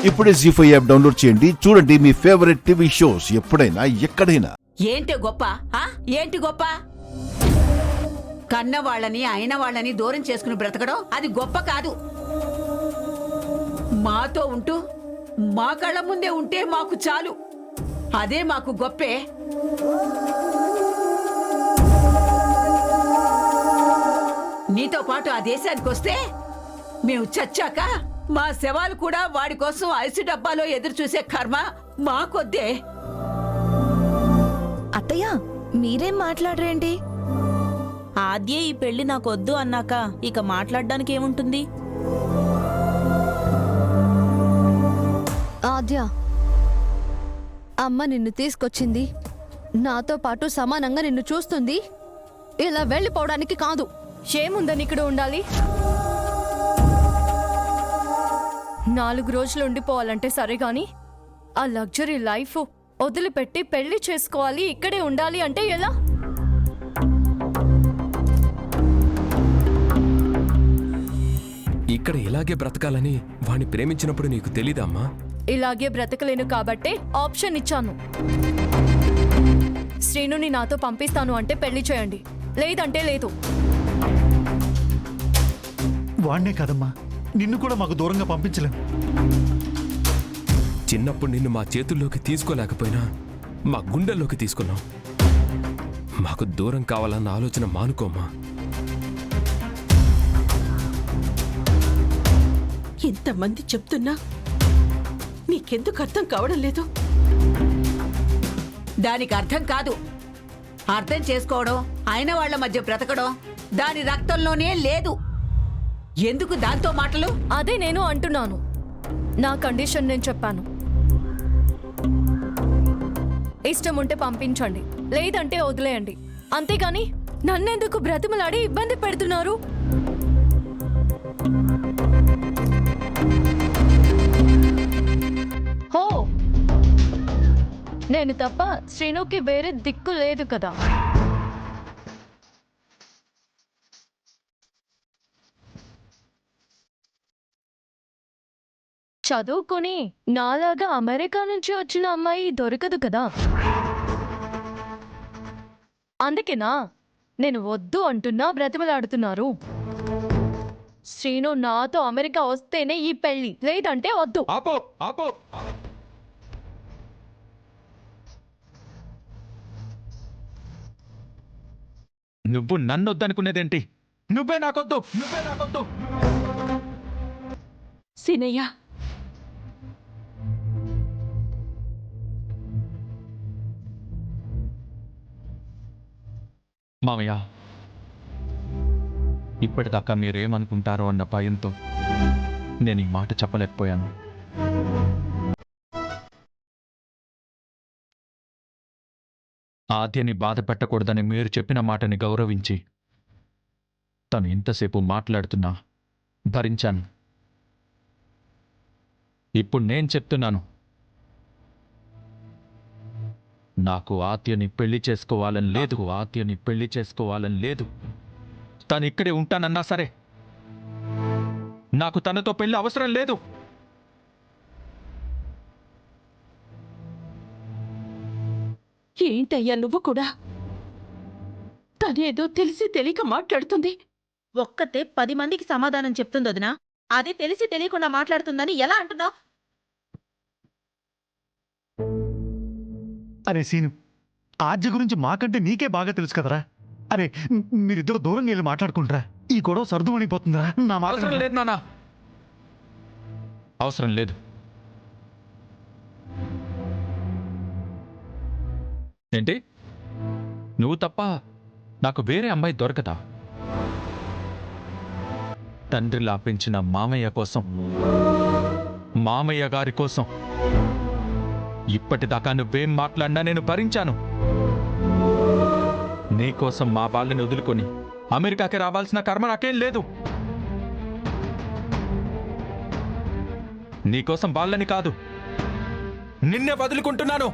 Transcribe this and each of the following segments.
ఇప్పుడే జీ5 app download చేయండి. చూడండి మీ ఫేవరెట్ టీవీ షోస్ ఎప్పుడైనా ఎక్కడైనా. ఏంటి గొప్ప? ఏంటి గొప్ప? కన్న వాళ్ళని అయిన వాళ్ళని దూరం చేసుకుని బ్రతకడం అది గొప్ప కాదు. మాతో ఉంటూ మా కళ్ళ ముందే ఉంటే మాకు చాలు, అదే మాకు గొప్పే. నీతో పాటు ఆ దేశానికి వస్తే మేము చచ్చాక మా శవాలు కూడా వాడి కోసం ఐసు డబ్బాలో ఎదురు చూసే కర్మ మాకొద్దే. అత్తయ్య, మీరేం మాట్లాడరేంటి? ఆద్యే ఈ పెళ్లి నాకొద్దు అన్నాక ఇక మాట్లాడడానికి ఏముంటుంది? ఆద్య, అమ్మ నిన్ను తీసుకొచ్చింది, నాతో పాటు సమానంగా నిన్ను చూస్తుంది. ఇలా వెళ్ళిపోవడానికి కాదు. ఏముందని ఇక్కడ ఉండాలి? 4 రోజులు ఉండిపోవాలంటే సరే గాని ఆ లగ్జరీ లైఫ్ వదిలిపెట్టి పెళ్లి చేసుకోవాలి, ఇక్కడే ఉండాలి అంటే ఎలా? ఇక్కడ ఇలాగే బ్రతకాలని వాణ్ణి ప్రేమించినప్పుడు నీకు తెలీదమ్మా? ఇలాగే బ్రతకలేను కాబట్టే ఆప్షన్ ఇచ్చాను. శ్రీనుని నాతో పంపిస్తాను అంటే పెళ్లి చేయండి, లేదంటే లేదు. వాణ్ణే కాదమ్మా, నిన్ను కూడా మాకు దూరంగా పంపించలేం. చిన్నప్పుడు నిన్ను మా చేతుల్లోకి తీసుకోలేకపోయినా మా గుండెల్లోకి తీసుకున్నాం. మాకు దూరం కావాలన్న ఆలోచన మానుకోమ్మా. ఇంతమంది చెప్తున్నా నీకెందుకు అర్థం కావడం లేదు? దానికి అర్థం కాదు. అర్థం చేసుకోవడం, అయిన వాళ్ల మధ్య బ్రతకడం దాని రక్తంలోనే లేదు. ఎందుకు దాంతో మాటలు? అదే నేను అంటున్నాను. నా కండిషన్ నేను చెప్పాను. ఇష్టం ఉంటే పంపించండి, లేదంటే వదిలేయండి. అంతేగాని నన్నెందుకు బ్రతిమలాడి ఇబ్బంది పెడుతున్నారు? హో, నేను తప్ప శ్రీనుకి వేరే దిక్కు లేదు కదా. చదువుకొని నాలాగా అమెరికా నుంచి వచ్చిన అమ్మాయి దొరకదు కదా. అందుకేనా నేను వద్దు అంటున్నా బ్రతిమలాడుతున్నారు. శ్రీను నాతో అమెరికా వస్తేనే ఈ పెళ్లి, లేదంటే వద్దు. ఆపో ఆపో. నువ్వు నన్ను వద్దనుకునేదేంటి? నువ్వే నాకొద్దు, నువ్వే నాకొద్దు. సినయ్య, మామయ్య, ఇప్పటిదాకా మీరేమనుకుంటారో అన్న భయంతో నేను ఈ మాట చెప్పలేకపోయాను. ఆద్యని బాధ పెట్టకూడదని మీరు చెప్పిన మాటని గౌరవించి తను ఇంతసేపు మాట్లాడుతున్నా భరించాను. ఇప్పుడు నేను చెప్తున్నాను, నాకు ఆద్యని పెళ్లి చేసుకోవాలని లేదు. ఆద్యని పెళ్లి చేసుకోవాలని లేదు. తను ఇక్కడే ఉంటానన్నా సరే నాకు తనతో పెళ్లి అవసరం లేదు. ఏంటయ్యా నువ్వు కూడా? తనేదో తెలిసి తెలియక మాట్లాడుతుంది. ఒక్కతే 10 మందికి సమాధానం చెప్తుంది వదినా, అది తెలిసి తెలియకుండా మాట్లాడుతుందని ఎలా అంటున్నావు? అరే సీను, ఆద్య గురించి మాకంటే నీకే బాగా తెలుసు కదరా. అరే మీరిద్దరు దూరంగా వెళ్ళి మాట్లాడుకుంటారా? ఈ గొడవ సర్దుమణిపోతుందా? నా మాట అవసరం లేదు నాన్న, అవసరం లేదు. ఏంటి, నువ్వు తప్ప నాకు వేరే అమ్మాయి దొరకదా? తండ్రిలా పెంచిన మామయ్య కోసం, మామయ్య గారి కోసం ఇప్పటిదాకా నువ్వేం మాట్లాడినా నేను భరించాను. నీకోసం మా వాళ్ళని వదులుకొని అమెరికాకి రావాల్సిన కర్మ నాకేం లేదు. నీకోసం వాళ్ళని కాదు, నిన్నే వదులుకుంటున్నాను.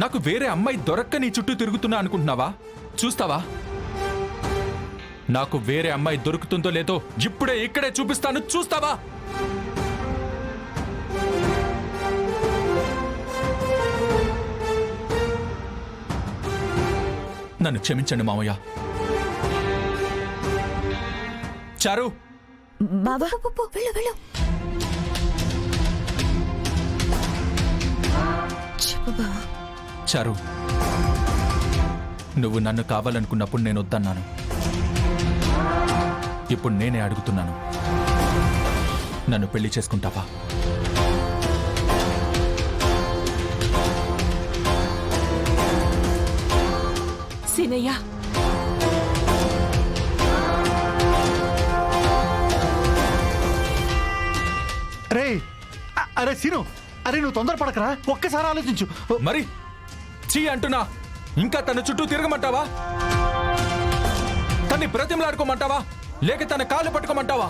నాకు వేరే అమ్మాయి దొరక్క నీ చుట్టూ తిరుగుతున్నా అనుకుంటున్నావా? చూస్తావా? నాకు వేరే అమ్మాయి దొరుకుతుందో లేదో ఇప్పుడే ఇక్కడే చూపిస్తాను, చూస్తావా? నన్ను క్షమించండి మామయ్య. చారు, బాబా వెళ్ళు వెళ్ళు. చెప్పు బావా. చారు, నువ్వు నన్ను కావాలనుకున్నప్పుడు నేను వద్దన్నాను. ఇప్పుడు నేనే అడుగుతున్నాను, నన్ను పెళ్లి చేసుకుంటావా? సీనయ్య, రే అరే సీను, అరే నువ్వు తొందరపడకరా, ఒక్కసారి ఆలోచించు. మరి చీ అంటున్నా, ఇంకా తన చుట్టూ తిరగమంటావా? తన్ని ప్రతిమలాడుకోమంటావా, లేక తన కాళ్ళు పట్టుకోమంటావా?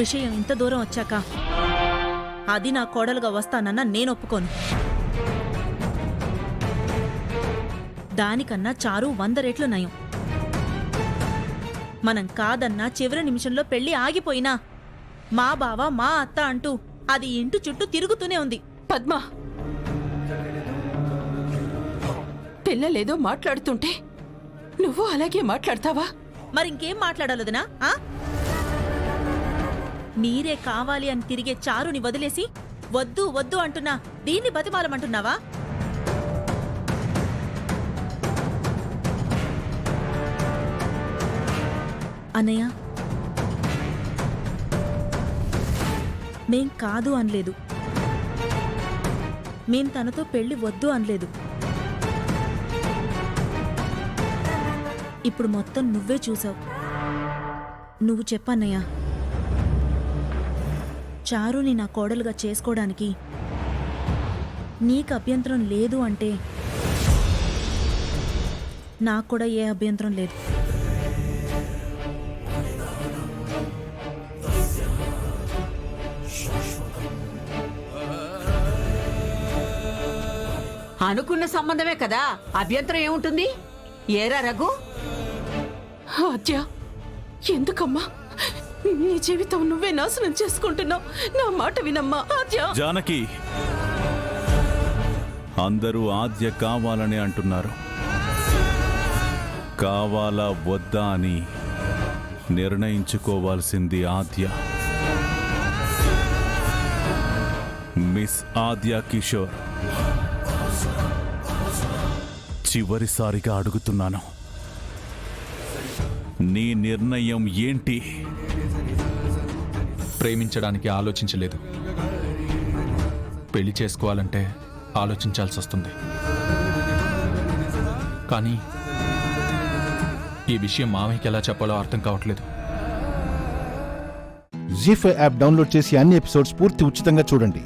విషయం ఇంత దూరం వచ్చాక అది నా కోడలుగా వస్తానన్న నేను ఒప్పుకోను. దానికన్నా చారు 100 రెట్లు నయం. మనం కాదన్నా చివరి నిమిషంలో పెళ్లి ఆగిపోయినా మా బావ మా అత్త అంటూ అది ఇంటి చుట్టూ తిరుగుతూనే ఉంది. పద్మ, పిల్లలేదో మాట్లాడుతుంటే నువ్వు అలాగే మాట్లాడతావా? మరింకేం మాట్లాడాలదనా? మీరే కావాలి అని తిరిగే చారుని వదిలేసి వద్దు వద్దు అంటున్నా దీన్ని బతిమాలమంటున్నావా? అన్నయ్య, మేం కాదు అనలేదు, మేం తనతో పెళ్లి వద్దు అనలేదు. ఇప్పుడు మొత్తం నువ్వే చూసావు. నువ్వు చెప్పన్నయ్యా, చారుని నా కోడలుగా చేసుకోవడానికి నీకు అభ్యంతరం లేదు అంటే నాకు కూడా ఏ అభ్యంతరం లేదు. అనుకున్న సంబంధమే కదా, అభ్యంతరం ఏముంటుంది? ఏరా రఘు? ఆద్య, ఎందుకమ్మా నీ జీవితం నువ్వే నాశనం చేసుకుంటున్నావు? నా మాట వినమ్మా ఆద్య. జానకి, అందరూ ఆద్య కావాలని అంటున్నారు. కావాలా వద్దా అని నిర్ణయించుకోవాల్సింది ఆద్య. మిస్ ఆద్య కిషోర్, చివరిసారిగా అడుగుతున్నాను, నీ నిర్ణయం ఏంటి? ప్రేమించడానికి ఆలోచించలేదు, పెళ్లి చేసుకోవాలంటే ఆలోచించాల్సి వస్తుంది. కానీ ఈ విషయం మామయ్యకి ఎలా చెప్పాలో అర్థం కావట్లేదు. జీ5 యాప్ డౌన్లోడ్ చేసి అన్ని ఎపిసోడ్స్ పూర్తి ఉచితంగా చూడండి.